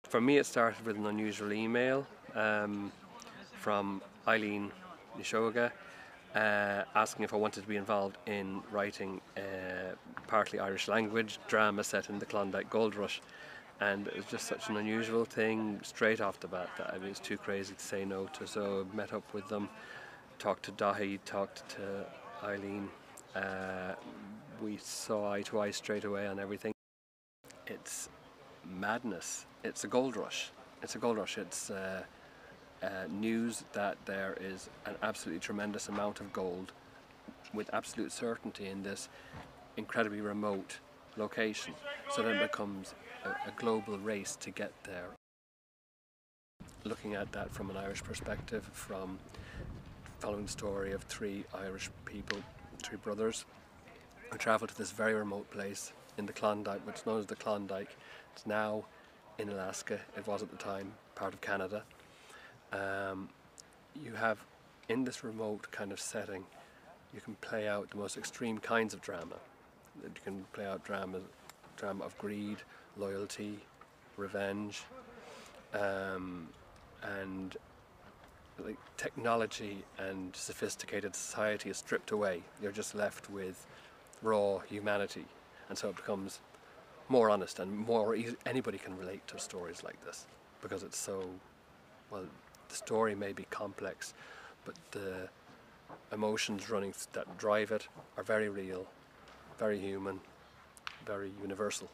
For me, it started with an unusual email from Eileen Nishoga asking if I wanted to be involved in writing a partly Irish language drama set in the Klondike Gold Rush. And it was just such an unusual thing straight off the bat that I was too crazy to say no to. So I met up with them, talked to Dahi, talked to Eileen. We saw eye to eye straight away on everything. It's madness. It's a gold rush. It's a gold rush. It's news that there is an absolutely tremendous amount of gold with absolute certainty in this incredibly remote location. So then it becomes a global race to get there. Looking at that from an Irish perspective, from following the story of three Irish people, three brothers, who travelled to this very remote place in the Klondike, what's known as the Klondike. It's now in Alaska. It was at the time part of Canada. You have, in this remote kind of setting, you can play out the most extreme kinds of drama. You can play out drama of greed, loyalty, revenge, and like technology and sophisticated society is stripped away. You're just left with raw humanity, and so it becomes more honest and more easy. Anybody can relate to stories like this because it's so, well, the story may be complex, but the emotions running that drive it are very real, very human, very universal.